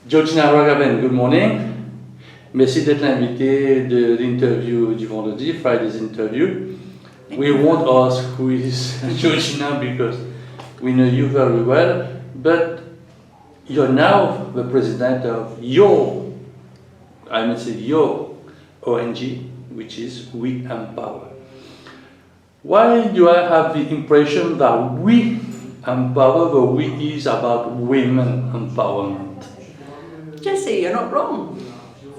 Georgina Ragaven, good morning. Merci d'être l'invité de l'interview du vendredi, Friday's interview. We won't ask who is Georgina because we know you very well, but you're now the president of your ONG, which is We Empower. Why do I have the impression that We Empower, the we is about women empowerment? Jesse, you're not wrong.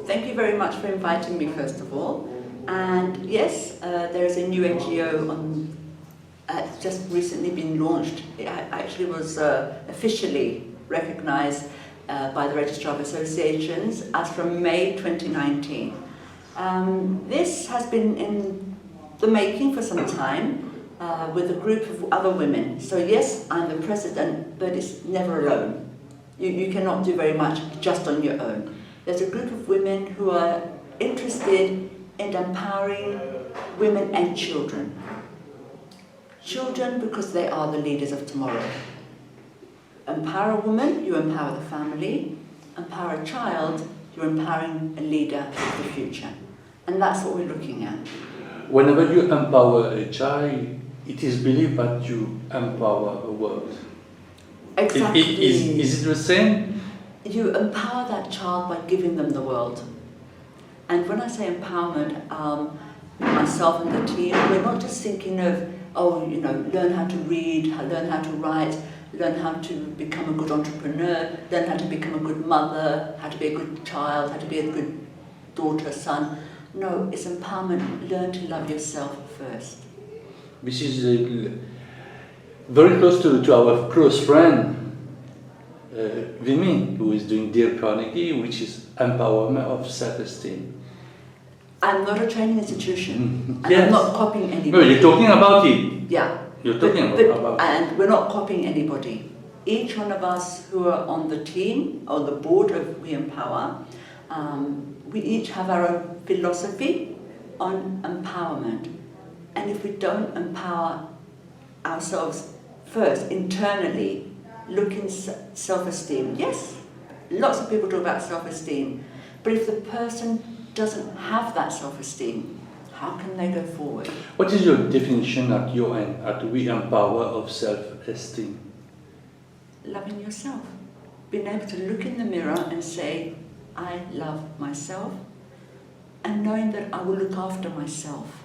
Thank you very much for inviting me, first of all. And yes, there is a new NGO just recently been launched. It actually was officially recognised by the Registrar of Associations as from May 2019. This has been in the making for some time with a group of other women. So yes, I'm the president, but it's never alone. You cannot do very much just on your own. There's a group of women who are interested in empowering women and children. Children because they are the leaders of tomorrow. Empower a woman, you empower the family. Empower a child, you're empowering a leader of the future. And that's what we're looking at. Whenever you empower a child, it is believed that you empower a world. Exactly. Is it the same? You empower that child by giving them the world. And when I say empowerment, myself and the team, we're not just thinking of, learn how to read, learn how to write, learn how to become a good entrepreneur, learn how to become a good mother, how to be a good child, how to be a good daughter, son. No, it's empowerment. Learn to love yourself first. This is very close to our close friend, Vimy, who is doing Dear Carnegie, which is empowerment of self-esteem. I'm not a training institution, and yes. I'm not copying anybody. No, you're talking about it. Yeah. You're talking about it. And we're not copying anybody. Each one of us who are on the team, or the board of We Empower, we each have our own philosophy on empowerment. And if we don't empower ourselves first, internally, looking self-esteem, yes, lots of people talk about self-esteem, but if the person doesn't have that self-esteem, how can they go forward? What is your definition at your end, at We Empower, of self-esteem? Loving yourself. Being able to look in the mirror and say, I love myself, and knowing that I will look after myself.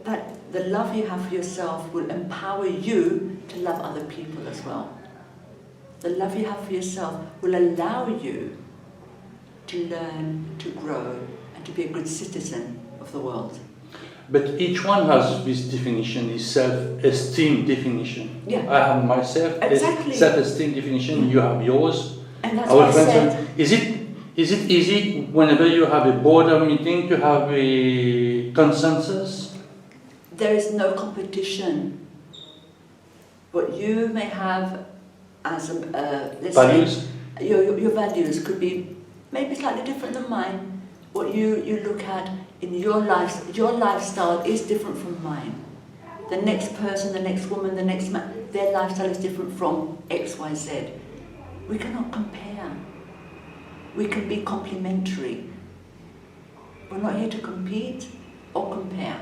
That the love you have for yourself will empower you to love other people as well. The love you have for yourself will allow you to learn, to grow, and to be a good citizen of the world. But each one has this definition, this self-esteem definition. Yeah. I have my self-esteem definition, you have yours. And that's what I said. Is it easy whenever you have a board meeting to have a consensus? There is no competition. What you may have as values? Your values could be maybe slightly different than mine. What you look at in your lifestyle is different from mine. The next person, the next woman, the next man, their lifestyle is different from X, Y, Z. We cannot compare. We can be complementary. We're not here to compete or compare.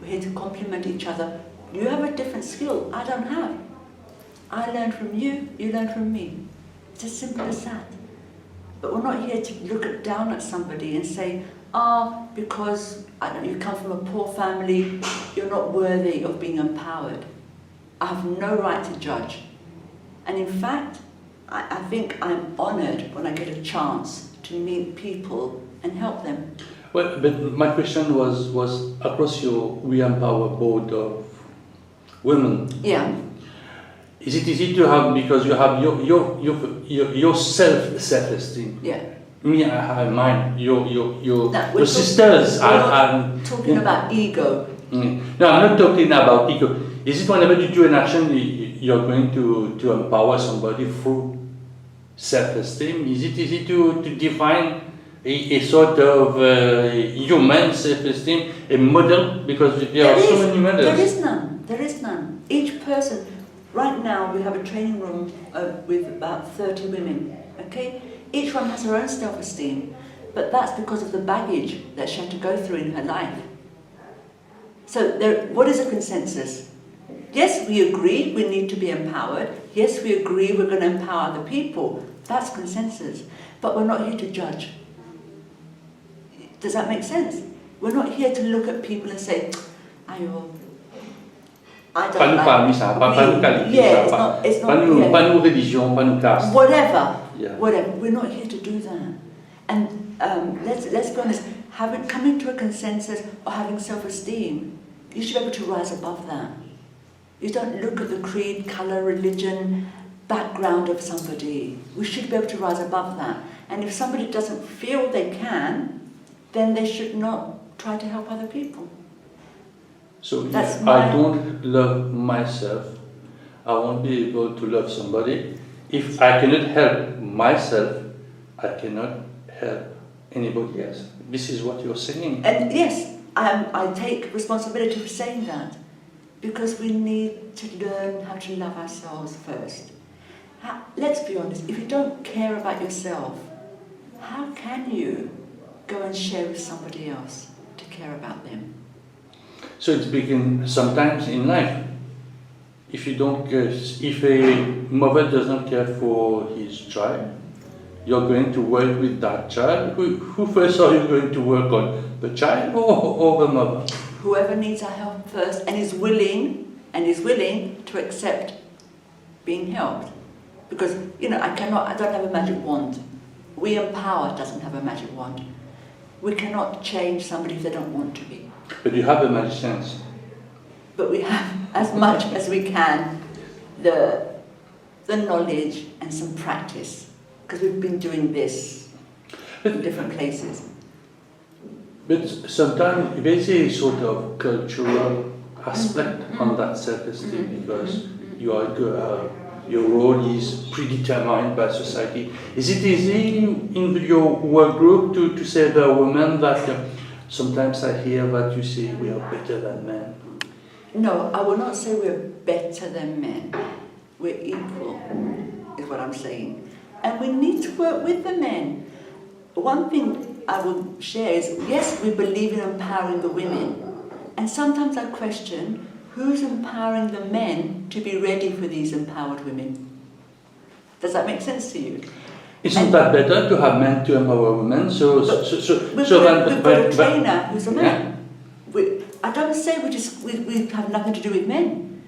We're here to complement each other. You have a different skill I don't have. I learn from you, you learn from me. It's as simple as that. But we're not here to look down at somebody and say, because you come from a poor family, you're not worthy of being empowered. I have no right to judge. And in fact, I think I'm honoured when I get a chance to meet people and help them. Well, but my question was across your We Empower board of women. Yeah. Is it easy to have, because you have your self-esteem? Yeah. Me, I have mine. Your sisters we're are talking about ego. No, I'm not talking about ego. Is it whenever you do an action, you're going to empower somebody through self-esteem? Is it easy to define a sort of human self-esteem, a model? Because there are so many models. There is none. Each person, right now we have a training room with about 30 women, Okay? Each one has her own self-esteem, but that's because of the baggage that she had to go through in her life. So what is a consensus? Yes, we agree we need to be empowered. Yes, we agree we're going to empower other people. That's consensus. But we're not here to judge. Does that make sense? We're not here to look at people and say, Ayo, I don't Pas nous like famille, ça, pas nous qualité, yeah, ça, it's not, pas nous religion, pas nous caste. whatever, Yeah. whatever. We're not here to do that. And let's be honest, coming to a consensus or having self-esteem, you should be able to rise above that. You don't look at the creed, colour, religion, background of somebody. We should be able to rise above that. And if somebody doesn't feel they can, then they should not try to help other people. So if I don't love myself, I won't be able to love somebody. If I cannot help myself, I cannot help anybody else. This is what you're saying. And yes, I take responsibility for saying that, because we need to learn how to love ourselves first. Let's be honest, if you don't care about yourself, how can you go and share with somebody else to care about them? So it's begin sometimes in life. If you don't care, if a mother doesn't care for his child, you're going to work with that child. Who first are you going to work on? The child or the mother? Whoever needs our help first and is willing to accept being helped. Because, I don't have a magic wand. We Empower doesn't have a magic wand. We cannot change somebody if they don't want to be. But you have a magic sense. But we have, as much as we can, the knowledge and some practice. Because we've been doing this in different places. But sometimes there's a sort of cultural aspect on that self-esteem, because you are a girl, your role is predetermined by society. Is it easy in your work group to say the women that sometimes I hear that you say we are better than men? No, I will not say we're better than men. We're equal, is what I'm saying. And we need to work with the men. One thing I will share is, yes, we believe in empowering the women. And sometimes I question, who's empowering the men to be ready for these empowered women? Does that make sense to you? Isn't that better to have men to empower women? We've got a trainer who's a man. Yeah. I don't say we have nothing to do with men.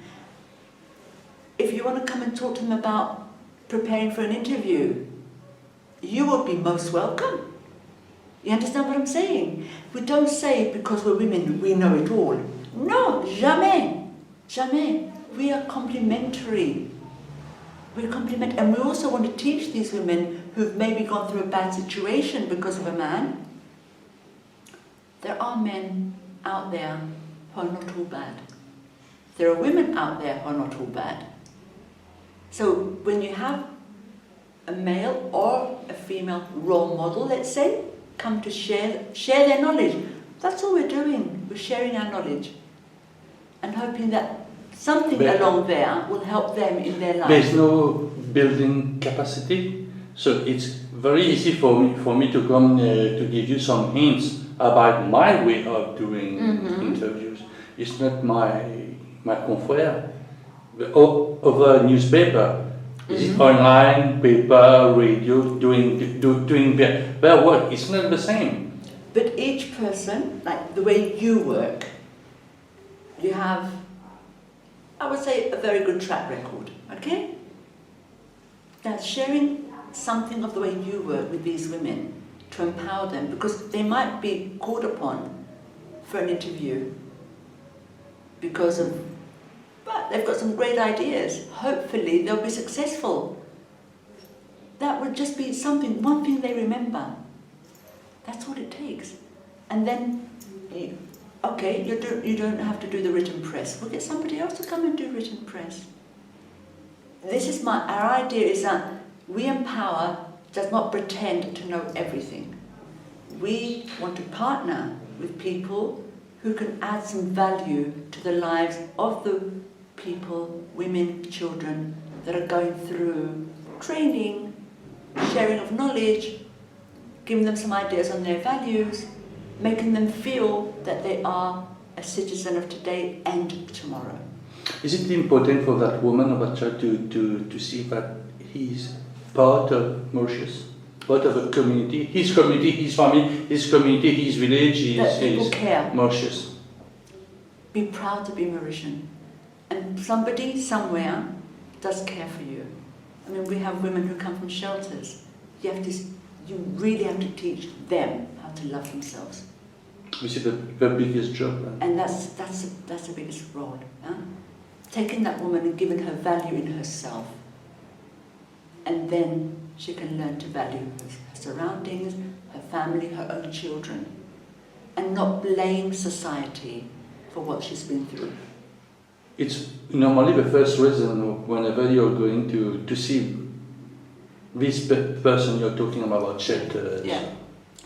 If you want to come and talk to them about preparing for an interview, you will be most welcome. You understand what I'm saying? We don't say because we're women we know it all. No, jamais. Jamais. We are complementary. We're complementary. And we also want to teach these women who've maybe gone through a bad situation because of a man. There are men out there who are not all bad. There are women out there who are not all bad. So when you have a male or a female role model, let's say, come to share their knowledge, that's all we're doing. We're sharing our knowledge and hoping that something along there will help them in their life. There's no building capacity, so it's very easy for me to come to give you some hints about my way of doing interviews. It's not my confrère. The other newspaper, is it online, paper, radio, doing their work? It's not the same. But each person, like the way you work, you have, I would say, a very good track record, okay? Now, sharing something of the way you work with these women to empower them, because they might be called upon for an interview but they've got some great ideas. Hopefully they'll be successful. That would just be one thing they remember. That's what it takes. And then, okay, you don't have to do the written press. We'll get somebody else to come and do written press. Our idea is that we Empower does not pretend to know everything. We want to partner with people who can add some value to the lives of the people, women, children, that are going through training, sharing of knowledge, giving them some ideas on their values, making them feel that they are a citizen of today and tomorrow. Is it important for that woman or that child to see that he's part of Mauritius, part of a community, his family, his community, his village, That people his care. Mauritius? Be proud to be Mauritian. And somebody somewhere does care for you. I mean, we have women who come from shelters. You really have to teach them how to love themselves. This is the biggest job. And that's the biggest role. Huh? Taking that woman and giving her value in herself. And then she can learn to value her surroundings, her family, her own children. And not blame society for what she's been through. It's normally the first reason whenever you're going to see this person you're talking about shelters, Yeah.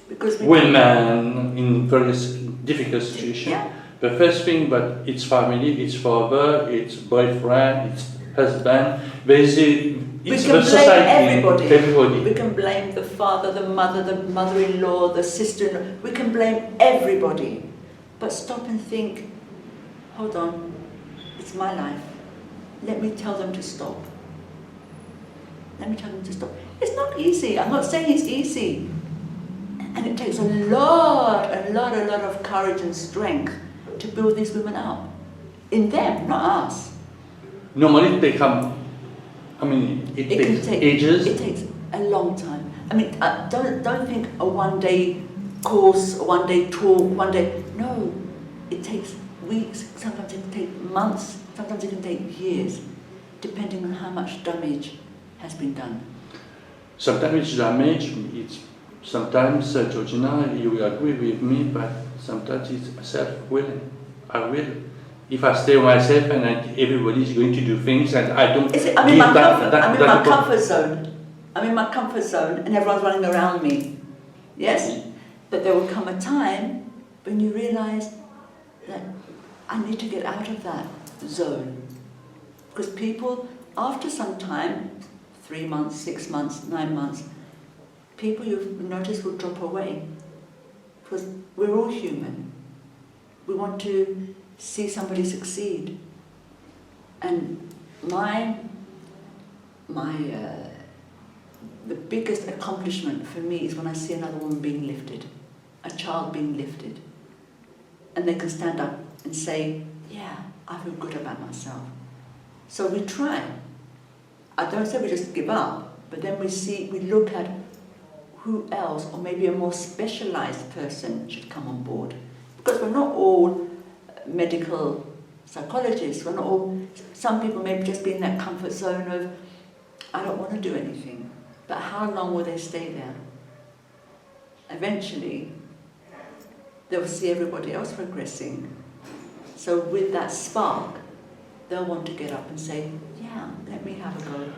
Because women in various difficult situations. Yeah. The first thing, but it's family, it's father, it's boyfriend, it's husband. It's we the can blame society. Everybody. We can blame the father, the mother-in-law, the sister-in-law. We can blame everybody. But stop and think, hold on, it's my life. Let me tell them to stop. Let me tell them to stop. It's not easy. I'm not saying it's easy. And it takes a lot of courage and strength to build these women up. In them, not us. Normally they come, I mean, it takes ages. It takes a long time. I mean, don't think a one-day course, a one-day talk, one day. No, it takes weeks, sometimes it can take months, sometimes it can take years, depending on how much damage has been done. Sometimes it's damage, sometimes, Georgina, you will agree with me, but sometimes it's self-willing. I will. If I stay myself and everybody's going to do things and I don't I'm in my comfort zone. I'm in my comfort zone and everyone's running around me. Yes? But there will come a time when you realise that I need to get out of that zone. Because people, after some time, 3 months, 6 months, 9 months, people you've noticed will drop away. Because we're all human. We want to see somebody succeed. And the biggest accomplishment for me is when I see another woman being lifted, a child being lifted. And they can stand up and say, yeah, I feel good about myself. So we try. I don't say we just give up, but then we look at who else, or maybe a more specialized person should come on board. Because we're not all medical psychologists, we're not all, some people may just be in that comfort zone of, I don't want to do anything. But how long will they stay there? Eventually, they'll see everybody else progressing. So with that spark, they'll want to get up and say, yeah, let me have a go.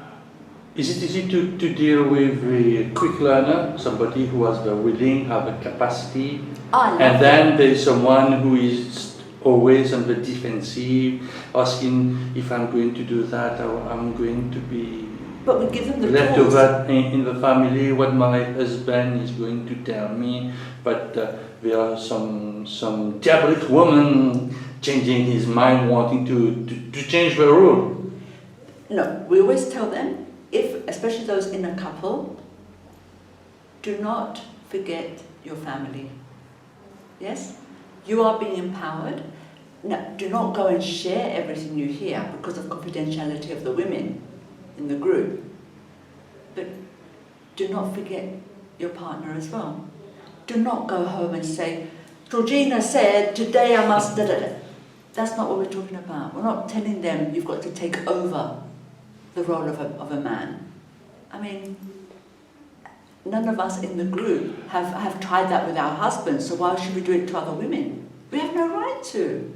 Is it easy to deal with a quick learner, somebody who has the willing, have the capacity, and then there's someone who is always on the defensive, asking if I'm going to do that or I'm going to be but we give them the left tools. over in the family, what my husband is going to tell me, but there are some diabolic woman changing his mind, wanting to change the rule. No, we always tell them, especially those in a couple, do not forget your family. Yes? You are being empowered. Now, do not go and share everything you hear because of confidentiality of the women in the group. But do not forget your partner as well. Do not go home and say, Georgina said, today I must... Da, da, da. That's not what we're talking about. We're not telling them you've got to take over the role of a man. I mean, none of us in the group have tried that with our husbands, so why should we do it to other women? We have no right to.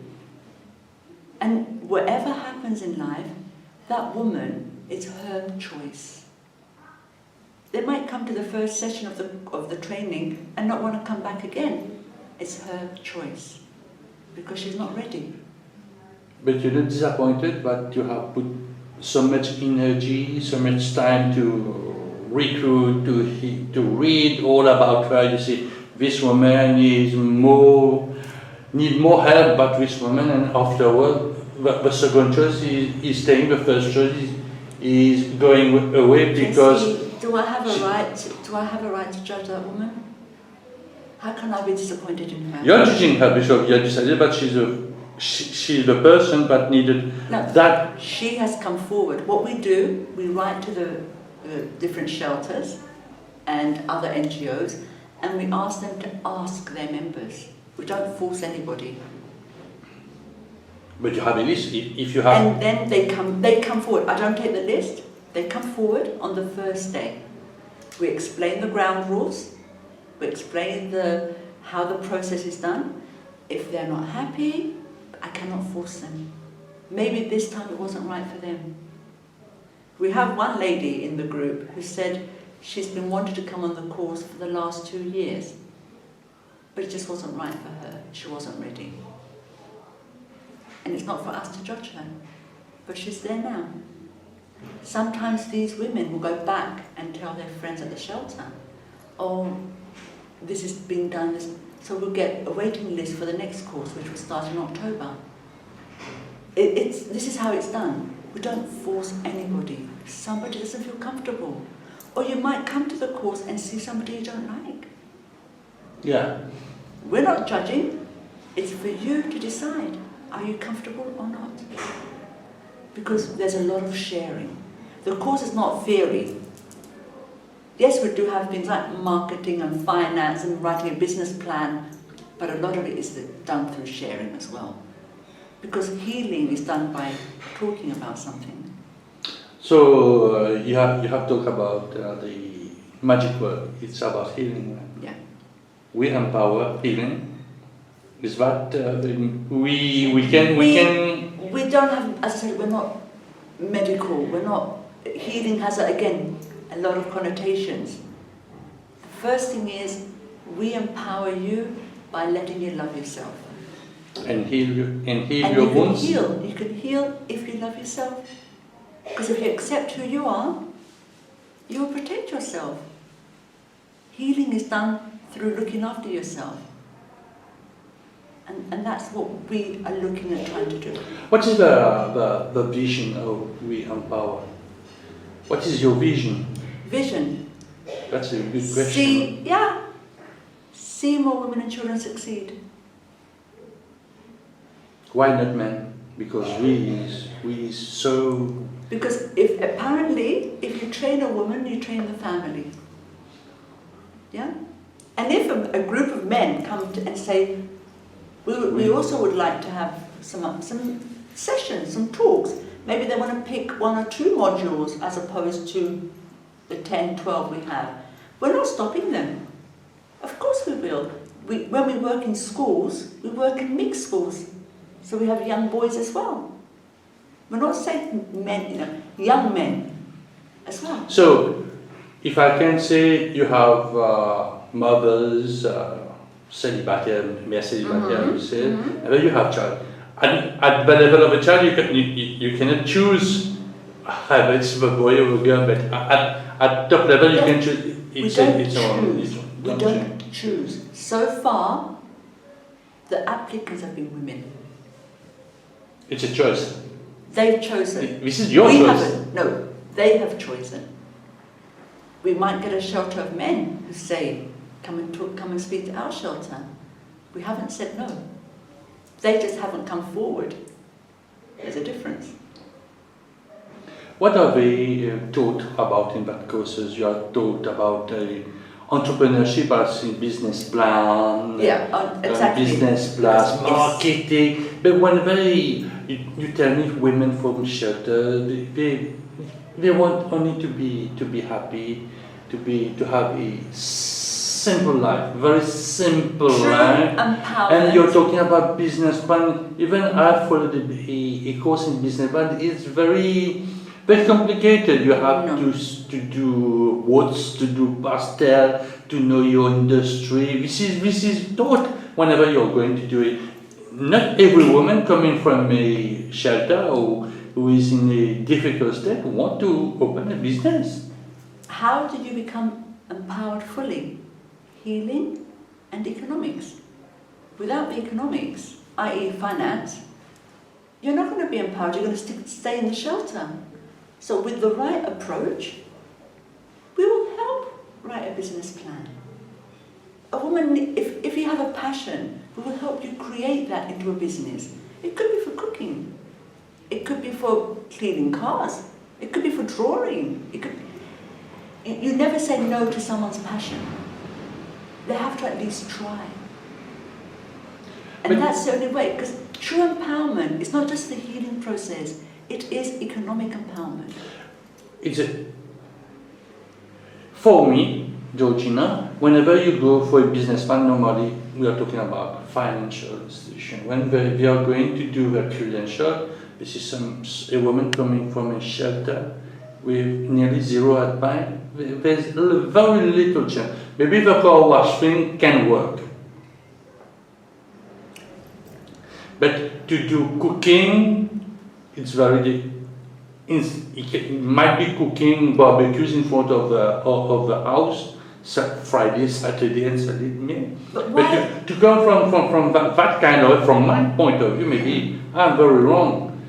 And whatever happens in life, that woman, it's her choice. They might come to the first session of the training and not want to come back again. It's her choice, because she's not ready. But you're not disappointed, but you have put so much energy, so much time to recruit, to read all about her. You see, this woman need more help, but this woman, and afterward, the second choice is staying. The first choice is going away because. Do I have a right to judge that woman? How can I be disappointed in her? You're judging her because you decided that she's the person that needed that. She has come forward. What we do, we write to the different shelters and other NGOs, and we ask them to ask their members. We don't force anybody. But you have a list. If you have. And then they come forward. I don't take the list. They come forward on the first day. We explain the ground rules. We explain how the process is done. If they're not happy, I cannot force them. Maybe this time it wasn't right for them. We have one lady in the group who said she's been wanting to come on the course for the last 2 years, but it just wasn't right for her. She wasn't ready. And it's not for us to judge her, but she's there now. Sometimes these women will go back and tell their friends at the shelter, oh, this is being done, so we'll get a waiting list for the next course, which will start in October. This is how it's done. We don't force anybody. Somebody doesn't feel comfortable. Or you might come to the course and see somebody you don't like. Yeah. We're not judging. It's for you to decide. Are you comfortable or not? Because there's a lot of sharing. The course is not theory. Yes, we do have things like marketing and finance and writing a business plan, but a lot of it is done through sharing as well. Because healing is done by talking about something. So you have talked about the magic word. It's about healing. Yeah. We empower healing. Is that we don't have, as I said, we're not medical. We're not. Healing has again a lot of connotations. The first thing is we empower you by letting you love yourself. And heal your wounds. You can heal if you love yourself. Because if you accept who you are, you will protect yourself. Healing is done through looking after yourself. And that's what we are looking at trying to do. What is the vision of We Empower? What is your vision? Vision. That's a good question. See more women and children succeed. Why not men? Because we so. Because if you train a woman, you train the family. Yeah? And if a group of men come and say, we also would like to have some sessions, some talks. Maybe they want to pick 1 or 2 modules as opposed to the 10, 12 we have. We're not stopping them. Of course we will. When we work in schools, we work in mixed schools. So we have young boys as well. We're not saying men, young men as well. So, if I can say, you have mothers, célibataires, we say, and then you have child. At the level of a child, you cannot choose whether it's a boy or a girl, but at top level you can choose. We don't choose. So far, the applicants have been women. It's a choice. They've chosen. This is your choice. No, they have chosen. We might get a shelter of men who say, come and speak to our shelter. We haven't said no. They just haven't come forward. There's a difference. What are they taught about in that courses? You are taught about entrepreneurship as in business plan, exactly. Business plans, marketing. But when you tell me women from shelter, they want only to be happy, to have a simple life, very simple life. And you're talking about business plan. Even I followed a course in business plan. It's very complicated. You have to do woods, to do pastel, to know your industry. This is taught whenever you're going to do it. Not every woman coming from a shelter or who is in a difficult state want to open a business. how do you become empowered fully? Healing and economics. Without the economics, i.e. finance, you're not going to be empowered, you're going to stay in the shelter. So with the right approach, we will help write a business plan. A woman, if you have a passion, we will help you create that into a business. It could be for cooking. It could be for cleaning cars. It could be for drawing. You never say no to someone's passion. They have to at least try. And that's the only way, because true empowerment is not just the healing process, it is economic empowerment. For me, Georgina, whenever you go for a business plan, normally we are talking about financial institution. When we are going to do a credential, this is a woman coming from a shelter with nearly zero at bank. There's very little chance. Maybe the car wash thing can work. But to do cooking, it's very it might be cooking barbecues in front of the house, Friday, Saturday, and Sunday. But to come from that kind of, from my point of view, maybe I'm very wrong.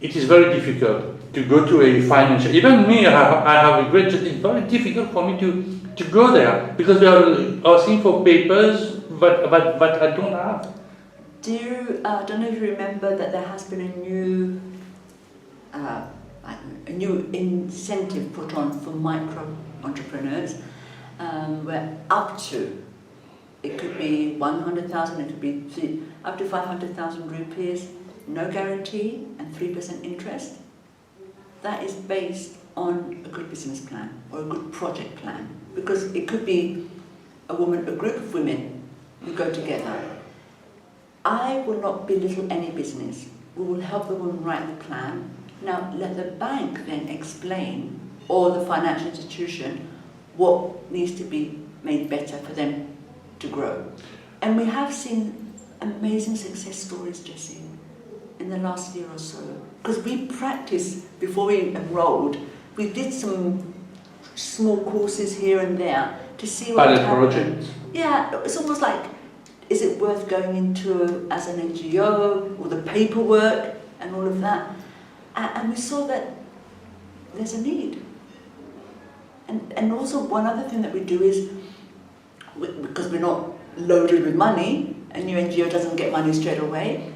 It is very difficult to go to a financial. Even me, I have a great. It's very difficult for me to go there because they are asking for papers that I don't have. I don't know if you remember that there has been a new incentive put on for micro entrepreneurs, where up to, it could be 100,000, it could be up to 500,000 rupees, no guarantee and 3% interest. That is based on a good business plan or a good project plan, because it could be a group of women who go together. I will not belittle any business. We will help the woman write the plan. Now let the bank then explain, or the financial institution, what needs to be made better for them to grow. And we have seen amazing success stories, Jessie, in the last year or so. Because we practiced before we enrolled. We did some small courses here and there to see what happened. Yeah, it's almost like, is it worth going into as an NGO, or the paperwork and all of that? And we saw that there's a need. And also one other thing that we do is, because we're not loaded with money, a new NGO doesn't get money straight away,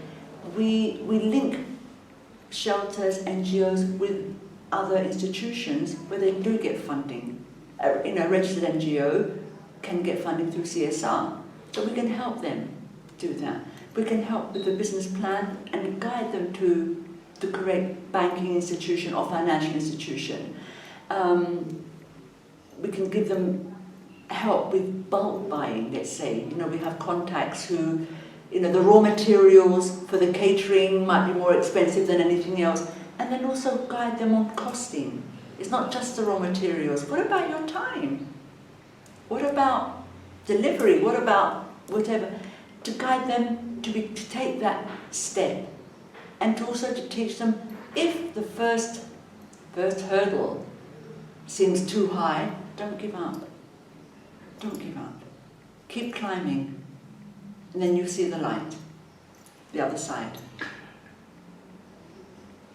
we link shelters, NGOs with other institutions where they do get funding. A registered NGO can get funding through CSR. So we can help them do that. We can help with the business plan and guide them to the correct banking institution or financial institution. We can give them help with bulk buying, let's say. We have contacts who, the raw materials for the catering might be more expensive than anything else, and then also guide them on costing. It's not just the raw materials. What about your time? What about delivery? What about whatever? To guide them to take that step, and to also to teach them, if the first hurdle seems too high, don't give up. Don't give up. Keep climbing, and then you see the light, the other side.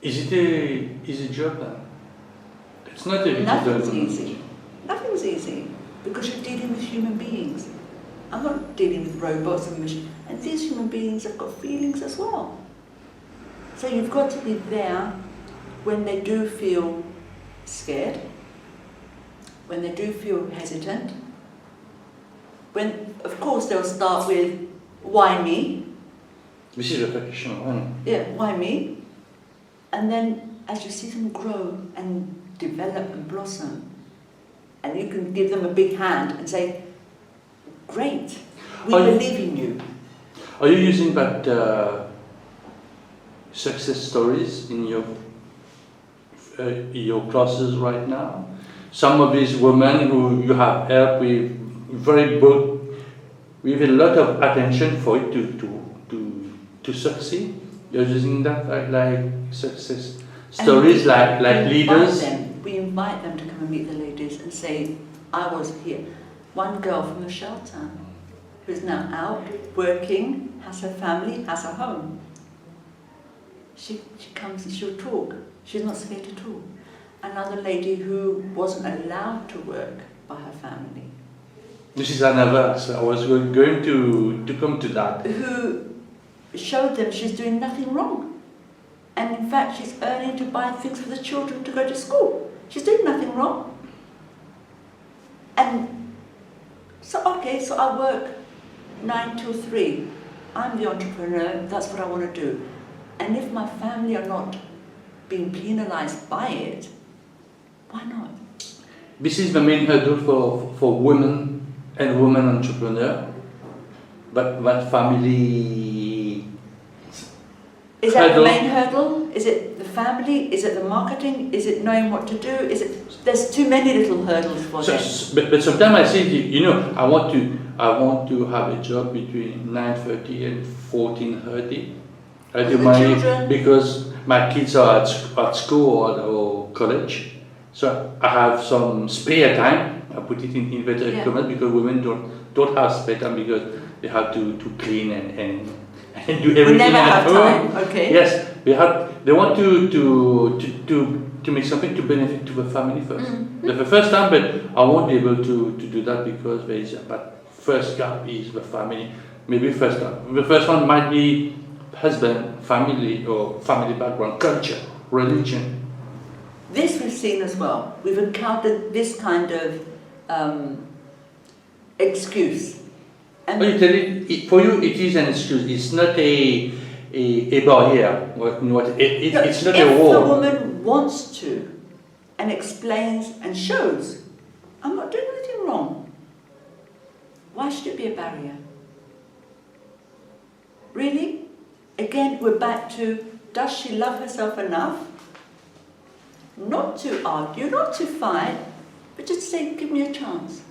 Is it a easy job then? It's not a Nothing's easy. Nothing's easy, because you're dealing with human beings. I'm not dealing with robots and machines, and these human beings have got feelings as well. So you've got to be there when they do feel scared, when they do feel hesitant, when, of course, they'll start with, why me? This is a question. Yeah, why me? And then as you see them grow and develop and blossom, and you can give them a big hand and say, great, we believe in you. Are you using that success stories in your classes right now? Some of these women who you have helped with with a lot of attention for it to succeed. You're using that like success stories, like leaders. we invite them to come and meet the ladies and say, I was here. One girl from the shelter who's now out, working, has her family, has a home. She comes and she'll talk. She's not scared to talk. Another lady who wasn't allowed to work by her family. This is another, so I was going to come to that. Who showed them she's doing nothing wrong. And in fact, she's earning to buy things for the children to go to school. She's doing nothing wrong. And so, okay, so I work 9 till 3. I'm the entrepreneur, that's what I want to do. And if my family are not being penalized by it, why not? This is the main hurdle for women and women entrepreneur, but that family. Is that the main hurdle? Is it the family? Is it the marketing? Is it knowing what to do? Is it? There's too many little hurdles for them. But sometimes I say, you know, I want to have a job between 9:30 and 14:30. I do my because my kids are at school or college, so I have some spare time. I put it in inverted commas because women don't have spare time because they have to clean and do everything we never at have home. time. Okay. Yes, they want to make something to benefit to the family first. Mm-hmm. The first time, but I won't be able to do that because there is. But first gap is the family. Maybe the first one might be husband, family, or family background, culture, religion. This we've seen as well. We've encountered this kind of excuse. And Well, you tell it, for you, it is an excuse. It's not a barrier. It's not a if wall. the woman wants to and explains and shows, I'm not doing anything wrong, why should it be a barrier? Really? Again, we're back to, does she love herself enough not to argue, not to fight, but just say, give me a chance.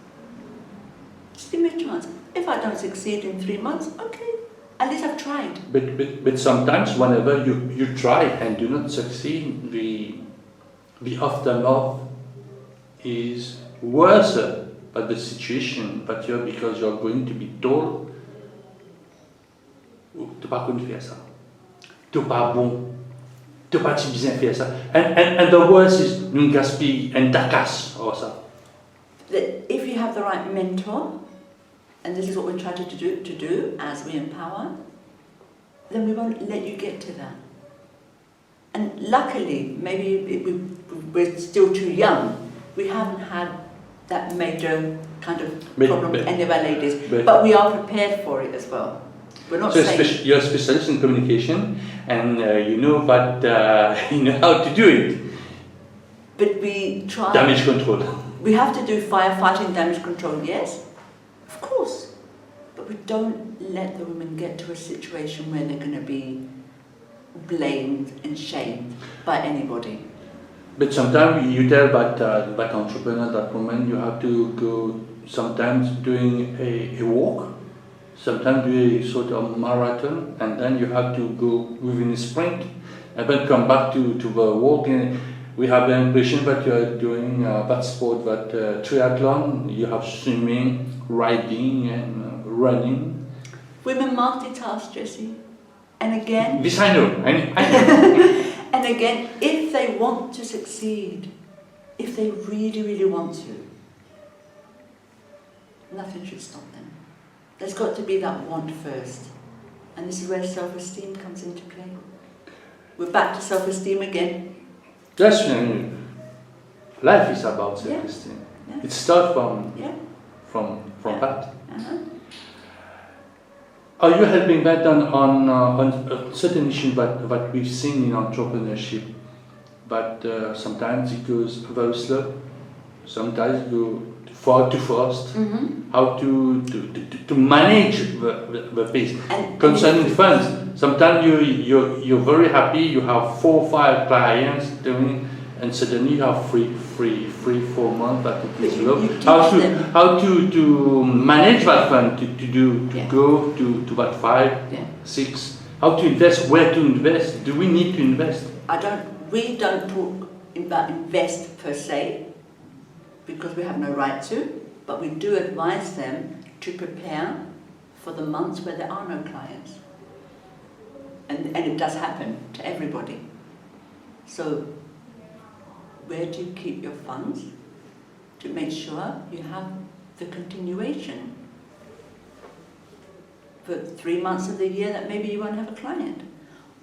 Just give me a chance. If I don't succeed in 3 months, okay, at least I've tried. But sometimes whenever you try and do not succeed, the aftermath is worse but the situation that you're because you're going to be told tu pas connu faire ça, tu pas bon, tu pas si bien faire ça, and the worst is nous gaspille and takas or ça. That if you have the right mentor, and this is what we try to do as we empower, then we won't let you get to that. And luckily, maybe we're still too young, we haven't had that major kind of problem with any of our ladies, but we are prepared for it as well. We're not saying... You're a specialist in communication, and you know that you know how to do it. But we try... Damage control. We have to do firefighting, damage control, yes, of course. But we don't let the women get to a situation where they're going to be blamed and shamed by anybody. But sometimes you tell that entrepreneur, that woman, you have to go sometimes doing a walk, sometimes do a sort of marathon, and then you have to go within a sprint, and then come back to the walk. And we have the impression that you are doing that sport, that triathlon, you have swimming, riding, and running. Women multitask, Jesse. And again... This I know. I know. And again, if they want to succeed, if they really, really want to, nothing should stop them. There's got to be that want first. And this is where self-esteem comes into play. We're back to self-esteem again. Yes, life is about self-esteem. Yeah. It starts from Yeah. that. Uh-huh. Are you helping that on a certain issue that we've seen in entrepreneurship? But sometimes it goes very slow, sometimes it goes far too fast. Mm-hmm. How to manage the pace. And concerning funds, sometimes you're very happy, you have 4 or 5 clients doing, and suddenly you have 3-4 months that it is low. How to manage that fund to go to that 5, 6? How to invest? Where to invest? Do we need to invest? we don't talk invest per se, because we have no right to, but we do advise them to prepare for the months where there are no clients. And it does happen to everybody. So where do you keep your funds to make sure you have the continuation for 3 months of the year that maybe you won't have a client?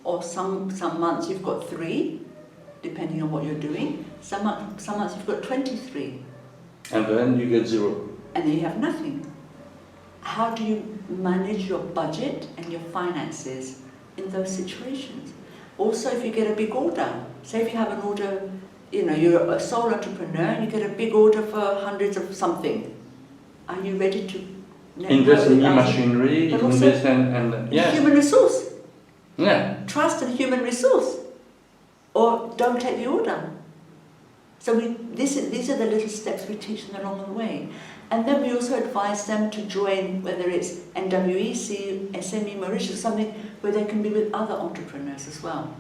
Or some months you've got 3, depending on what you're doing. Some months you've got 23. And then you get 0. And then you have nothing. How do you manage your budget and your finances in those situations? Also, if you get a big order, say if you have an order, you're a sole entrepreneur and you get a big order for hundreds of something, are you ready to invest in new machinery, invest and yeah. Human resource. Yeah. Trust and human resource. Or don't take the order. So these are the little steps we teach them along the way. And then we also advise them to join, whether it's NWEC, SME Mauritius, something where they can be with other entrepreneurs as well.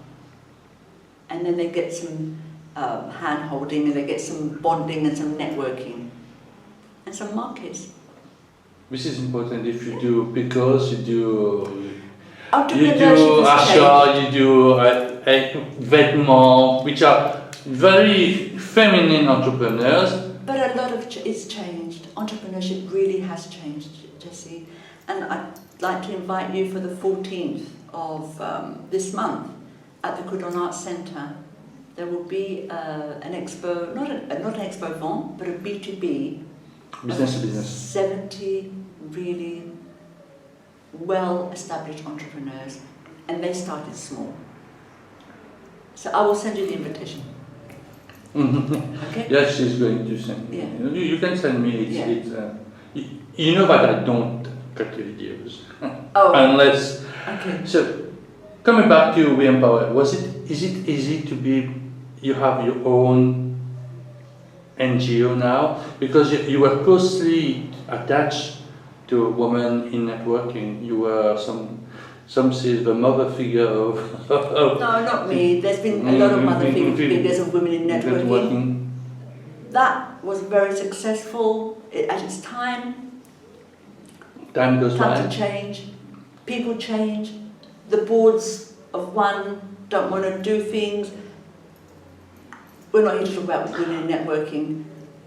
And then they get some hand-holding, and they get some bonding and some networking. And some markets. This is important if you do, because you do Entrepreneurship Asha, you do vêtements, which are very feminine entrepreneurs. But a lot of it's changed. Entrepreneurship really has changed, Jessie. And I'd like to invite you for the 14th of this month at the Coudon Arts Centre. There will be an expo, not an expo vent, but a B2B. Business to business. 70 really well-established entrepreneurs, and they started small. So I will send you the invitation. Okay? Yes, she's going to send me. Yeah. You can send me. Yeah. You know that I don't cut the videos. Oh. Unless. Okay. So, coming back to We Empower, is it easy to be? You have your own NGO now, because you were closely attached to a woman in networking. You were some say the mother figure of. No, not me. There's been a lot of mother figures of women in networking. That was very successful at its time. Time goes by. Time to change. People change. The boards of one don't want to do things. We're not here to talk about women in networking.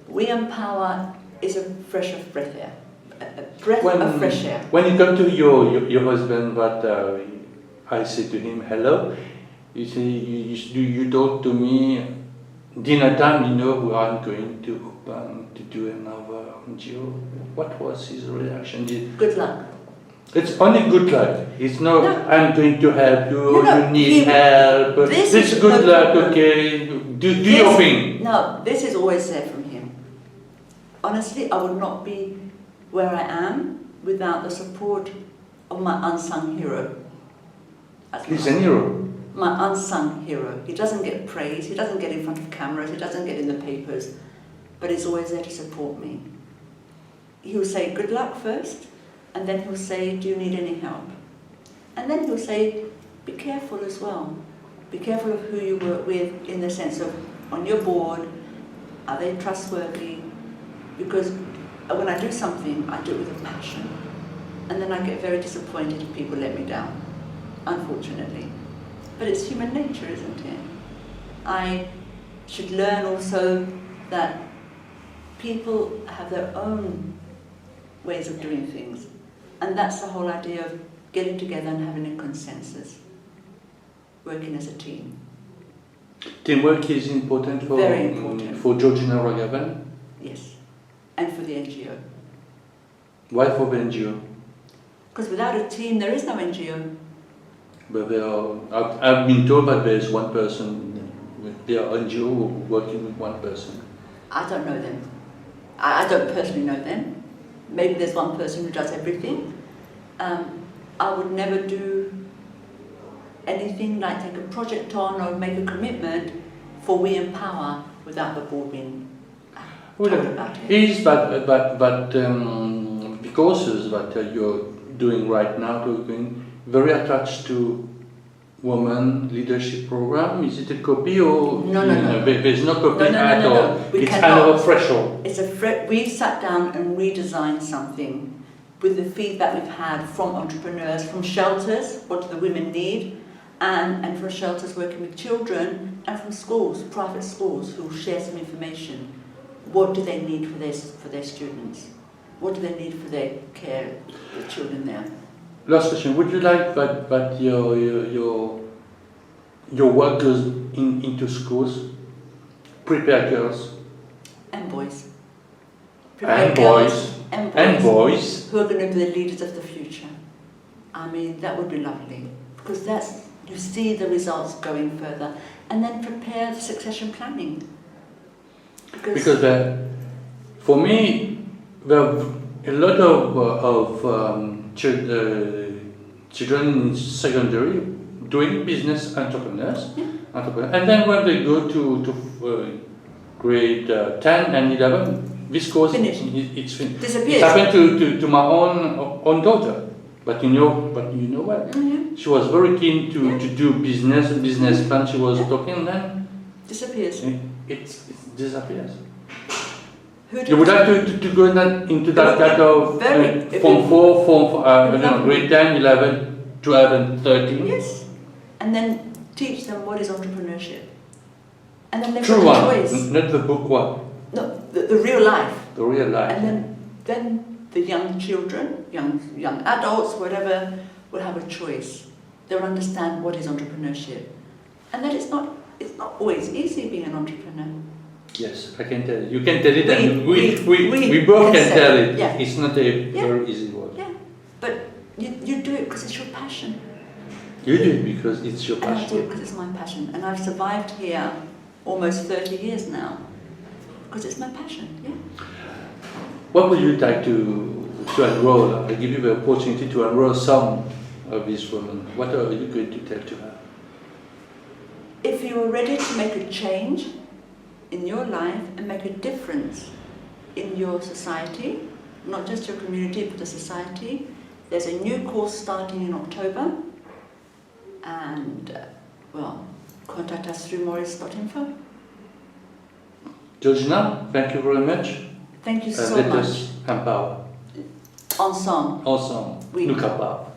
We Empower is a fresh of breath air. A breath of fresh air. When you come to your husband, but I say to him, hello, you say, you talk to me, dinner time, who I'm going to open, to do another NGO. What was his reaction? Good luck. It's only good luck. It's no, I'm going to help you, No, you need help. This is good luck, okay, do your thing. No, this is always there from him. Honestly, I would not be where I am without the support of my unsung hero. He's a hero. My unsung hero. He doesn't get praise, he doesn't get in front of cameras, he doesn't get in the papers, but he's always there to support me. He'll say good luck first, and then he'll say, do you need any help? And then he'll say, be careful as well. Be careful of who you work with, in the sense of, on your board, are they trustworthy? Because when I do something, I do it with a passion. And then I get very disappointed if people let me down, unfortunately. But it's human nature, isn't it? I should learn also that people have their own ways of doing things. And that's the whole idea of getting together and having a consensus, working as a team. Teamwork is important for, very important. For Georgina Ragaven? Yes, and for the NGO. Why for the NGO? Because without a team, there is no NGO. But I've been told that there is one person, their NGO working with one person. I don't know them. I don't personally know them. Maybe there's one person who does everything. I would never do anything like take a project on or make a commitment for We Empower without the board being told about it. The courses that you're doing right now, you're very attached to woman leadership program? Is it a copy or No. There's no copy at all. No. We It's cannot. kind of a threshold. We sat down and redesigned something with the feedback we've had from entrepreneurs, from shelters, what do the women need, and from shelters working with children, and from schools, private schools, who share some information. What do they need for their students? What do they need for their care, the children there? Last question: would you like that your work goes into schools, prepare girls And boys. and girls boys boys who are going to be the leaders of the future? I mean, that would be lovely, because you see the results going further, and then prepare the succession planning. Because for me, there are a lot of children in secondary doing business entrepreneurs, and then when they go to grade 10 and 11, this course it's finished. Disappears. It happened to my own daughter, but you know what? Mm-hmm. She was very keen to do business plan. She was talking, and then Disappears. it disappears. Who You would like to go into that kind of form 4, grade 10, 11, 12 and 13? Yes. And then teach them what is entrepreneurship. And then they've True got a one, choice. not the book one. No, the real life. The real life. And then the young children, young adults, whatever, will have a choice. They'll understand what is entrepreneurship. And that it's not always easy being an entrepreneur. Yes, I can tell you. You can tell it, and we both can tell it. Yeah. It's not a very easy word. Yeah, but you do it because it's your passion. You do it because it's your And I do passion. it because it's my passion. And I've survived here almost 30 years now because it's my passion, yeah. What would you like to enroll? I give you the opportunity to enroll some of these women. What are you going to tell to her? If you are ready to make a change in your life and make a difference in your society, not just your community but the society, there's a new course starting in October, and contact us through Maurice.info. Georgina, thank you very much. Thank you so Let much. us empower. Ensemble. Ensemble, Oui. nous capables.